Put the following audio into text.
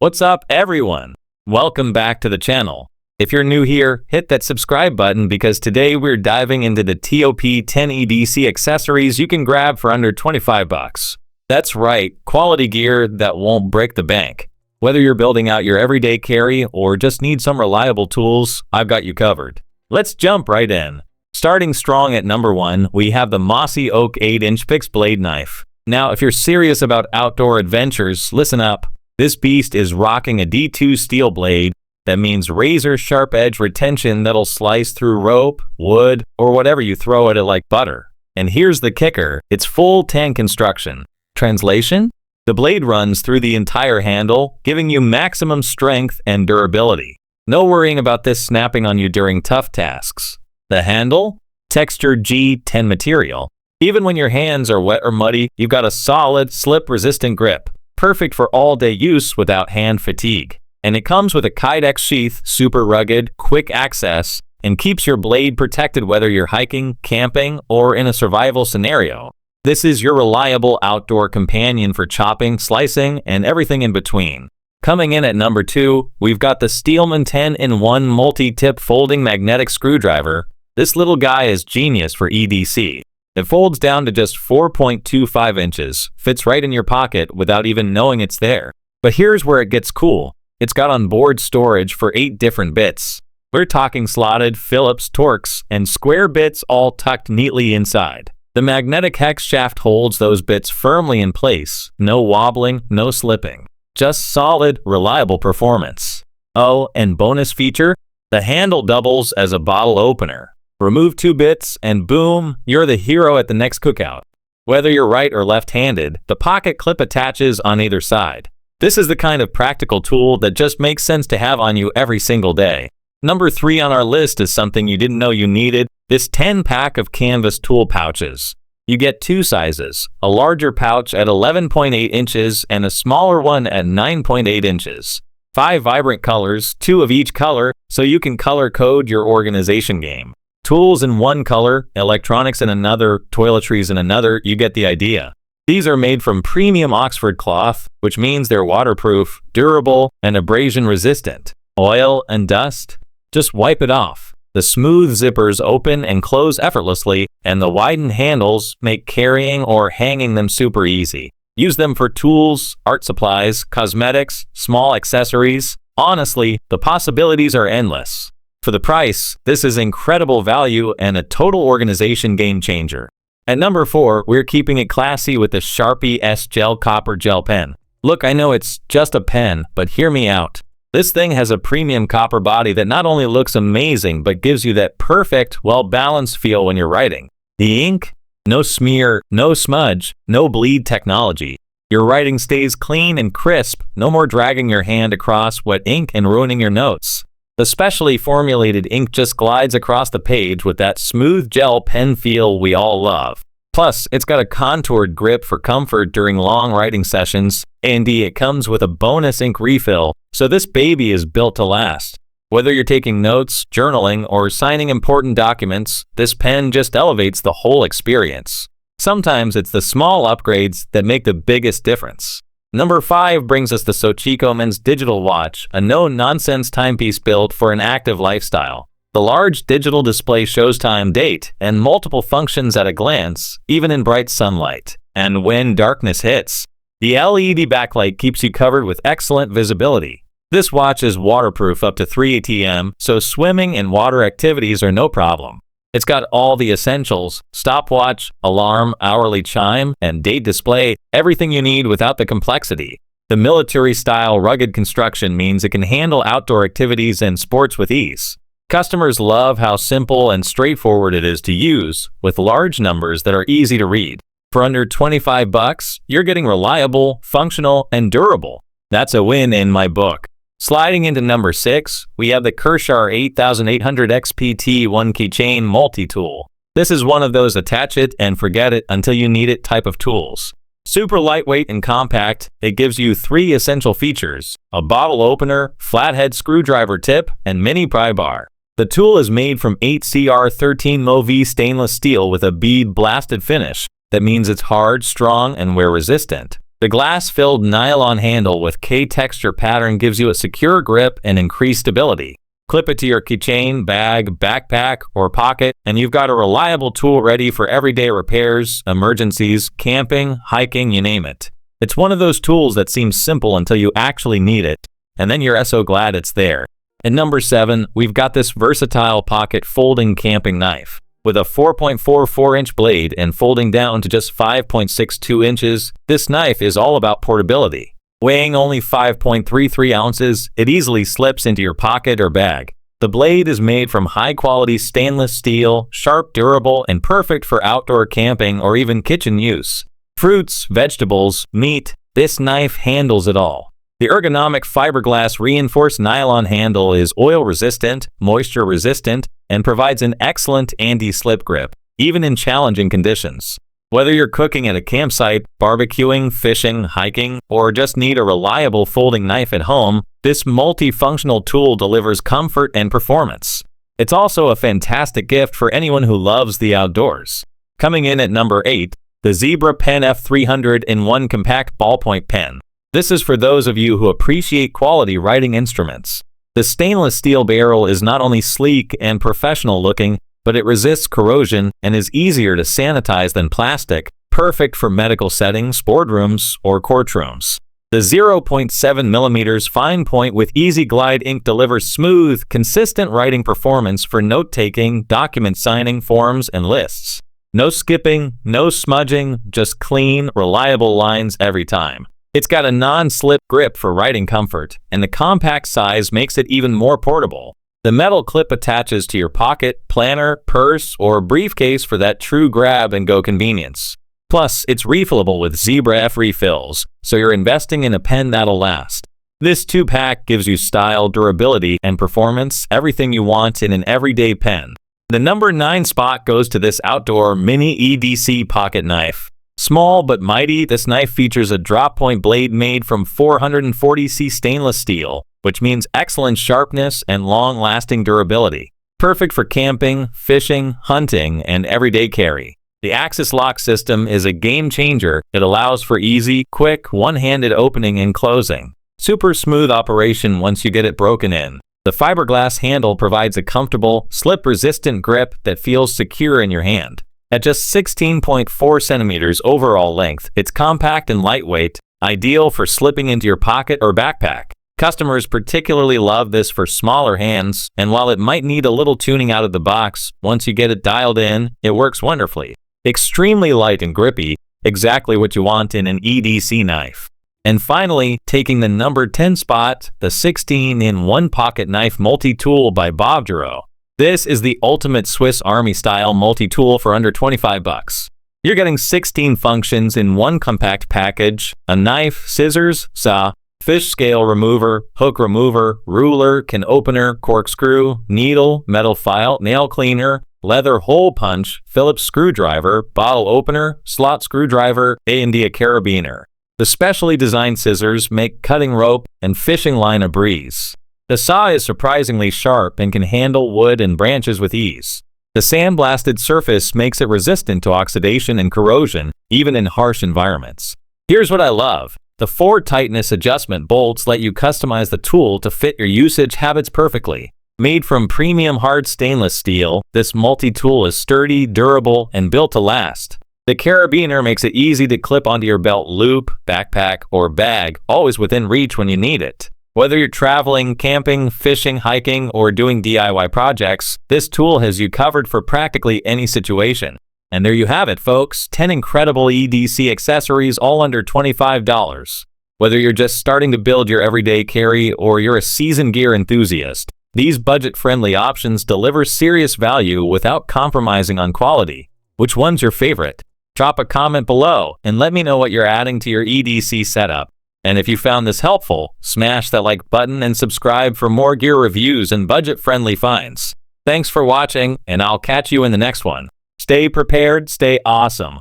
What's up, everyone? Welcome back to the channel. If you're new here, hit that subscribe button because today we're diving into the TOP 10 EDC accessories you can grab for under 25 bucks. That's right, quality gear that won't break the bank. Whether you're building out your everyday carry or just need some reliable tools, I've got you covered. Let's jump right in. Starting strong at number 1, we have the Mossy Oak 8-inch fixed blade knife. Now, if you're serious about outdoor adventures, listen up. This beast is rocking a D2 steel blade. That means razor-sharp edge retention that'll slice through rope, wood, or whatever you throw at it like butter. And here's the kicker, it's full tan construction. Translation? The blade runs through the entire handle, giving you maximum strength and durability. No worrying about this snapping on you during tough tasks. The handle? Textured G10 material. Even when your hands are wet or muddy, you've got a solid, slip-resistant grip. Perfect for all-day use without hand fatigue. And it comes with a Kydex sheath, super rugged, quick access, and keeps your blade protected whether you're hiking, camping, or in a survival scenario. This is your reliable outdoor companion for chopping, slicing, and everything in between. Coming in at number 2, we've got the Steelman 10-in-1 multi-tip folding magnetic screwdriver. This little guy is genius for EDC. It folds down to just 4.25 inches, fits right in your pocket without even knowing it's there. But here's where it gets cool. It's got onboard storage for 8 different bits. We're talking slotted, Phillips, Torx, and square bits all tucked neatly inside. The magnetic hex shaft holds those bits firmly in place. No wobbling, no slipping. Just solid, reliable performance. Oh, and bonus feature, the handle doubles as a bottle opener. Remove 2 bits and boom, you're the hero at the next cookout. Whether you're right or left-handed, the pocket clip attaches on either side. This is the kind of practical tool that just makes sense to have on you every single day. Number 3 on our list is something you didn't know you needed, this 10-pack of canvas tool pouches. You get 2 sizes, a larger pouch at 11.8 inches and a smaller one at 9.8 inches. 5 vibrant colors, 2 of each color, so you can color code your organization game. Tools in one color, electronics in another, toiletries in another, you get the idea. These are made from premium Oxford cloth, which means they're waterproof, durable, and abrasion resistant. Oil and dust? Just wipe it off. The smooth zippers open and close effortlessly, and the widened handles make carrying or hanging them super easy. Use them for tools, art supplies, cosmetics, small accessories. Honestly, the possibilities are endless. For the price, this is incredible value and a total organization game changer. At number 4, we're keeping it classy with the Sharpie S-Gel Copper Gel Pen. Look, I know it's just a pen, but hear me out. This thing has a premium copper body that not only looks amazing, but gives you that perfect, well-balanced feel when you're writing. The ink? No smear, no smudge, no bleed technology. Your writing stays clean and crisp, no more dragging your hand across wet ink and ruining your notes. The specially formulated ink just glides across the page with that smooth gel pen feel we all love. Plus, it's got a contoured grip for comfort during long writing sessions, and it comes with a bonus ink refill, so this baby is built to last. Whether you're taking notes, journaling, or signing important documents, this pen just elevates the whole experience. Sometimes it's the small upgrades that make the biggest difference. Number 5 brings us the SOCICO Men's Digital Watch, a no-nonsense timepiece built for an active lifestyle. The large digital display shows time, date, and multiple functions at a glance, even in bright sunlight. And when darkness hits, the LED backlight keeps you covered with excellent visibility. This watch is waterproof up to 3 ATM, so swimming and water activities are no problem. It's got all the essentials: stopwatch, alarm, hourly chime, and date display, everything you need without the complexity. The military-style rugged construction means it can handle outdoor activities and sports with ease. Customers love how simple and straightforward it is to use, with large numbers that are easy to read. For under 25 bucks, you're getting reliable, functional, and durable. That's a win in my book. Sliding into number 6, we have the Kershaw 8800 XPT 1 keychain multi-tool. This is one of those attach it and forget it until you need it type of tools. Super lightweight and compact, it gives you 3 essential features: a bottle opener, flathead screwdriver tip, and mini pry bar. The tool is made from 8CR13 MoV stainless steel with a bead blasted finish. That means it's hard, strong, and wear resistant. The glass-filled nylon handle with K-texture pattern gives you a secure grip and increased stability. Clip it to your keychain, bag, backpack, or pocket, and you've got a reliable tool ready for everyday repairs, emergencies, camping, hiking, you name it. It's one of those tools that seems simple until you actually need it, and then you're so glad it's there. At number 7, we've got this versatile pocket folding camping knife. With a 4.44-inch blade and folding down to just 5.62 inches, this knife is all about portability. Weighing only 5.33 ounces, it easily slips into your pocket or bag. The blade is made from high-quality stainless steel, sharp, durable, and perfect for outdoor camping or even kitchen use. Fruits, vegetables, meat, this knife handles it all. The ergonomic fiberglass reinforced nylon handle is oil-resistant, moisture-resistant, and provides an excellent anti-slip grip, even in challenging conditions. Whether you're cooking at a campsite, barbecuing, fishing, hiking, or just need a reliable folding knife at home, this multifunctional tool delivers comfort and performance. It's also a fantastic gift for anyone who loves the outdoors. Coming in at number 8, the Zebra Pen F300 in 1 compact ballpoint pen. This is for those of you who appreciate quality writing instruments. The stainless steel barrel is not only sleek and professional looking, but it resists corrosion and is easier to sanitize than plastic, perfect for medical settings, boardrooms, or courtrooms. The 0.7mm fine point with Easy Glide ink delivers smooth, consistent writing performance for note-taking, document signing, forms, and lists. No skipping, no smudging, just clean, reliable lines every time. It's got a non-slip grip for writing comfort, and the compact size makes it even more portable. The metal clip attaches to your pocket, planner, purse, or briefcase for that true grab-and-go convenience. Plus, it's refillable with Zebra F refills, so you're investing in a pen that'll last. This 2-pack gives you style, durability, and performance, everything you want in an everyday pen. The number 9 spot goes to this outdoor mini EDC pocket knife. Small but mighty, this knife features a drop-point blade made from 440C stainless steel, which means excellent sharpness and long-lasting durability. Perfect for camping, fishing, hunting, and everyday carry. The Axis lock system is a game changer. It allows for easy, quick, one-handed opening and closing. Super smooth operation once you get it broken in. The fiberglass handle provides a comfortable, slip-resistant grip that feels secure in your hand. At just 16.4 centimeters overall length, it's compact and lightweight, ideal for slipping into your pocket or backpack. Customers particularly love this for smaller hands, and while it might need a little tuning out of the box, once you get it dialed in, it works wonderfully. Extremely light and grippy, exactly what you want in an EDC knife. And finally, taking the number 10 spot, the 16-in-1 pocket knife multi-tool by Bob Giro. This is the ultimate Swiss Army style multi-tool for under 25 bucks. You're getting 16 functions in one compact package: a knife, scissors, saw, fish scale remover, hook remover, ruler, can opener, corkscrew, needle, metal file, nail cleaner, leather hole punch, Phillips screwdriver, bottle opener, slot screwdriver, and a carabiner. The specially designed scissors make cutting rope and fishing line a breeze. The saw is surprisingly sharp and can handle wood and branches with ease. The sandblasted surface makes it resistant to oxidation and corrosion, even in harsh environments. Here's what I love. The 4 tightness adjustment bolts let you customize the tool to fit your usage habits perfectly. Made from premium hard stainless steel, this multi-tool is sturdy, durable, and built to last. The carabiner makes it easy to clip onto your belt loop, backpack, or bag, always within reach when you need it. Whether you're traveling, camping, fishing, hiking, or doing DIY projects, this tool has you covered for practically any situation. And there you have it, folks, 10 incredible EDC accessories all under $25. Whether you're just starting to build your everyday carry or you're a seasoned gear enthusiast, these budget-friendly options deliver serious value without compromising on quality. Which one's your favorite? Drop a comment below and let me know what you're adding to your EDC setup. And if you found this helpful, smash that like button and subscribe for more gear reviews and budget-friendly finds. Thanks for watching, and I'll catch you in the next one. Stay prepared, stay awesome.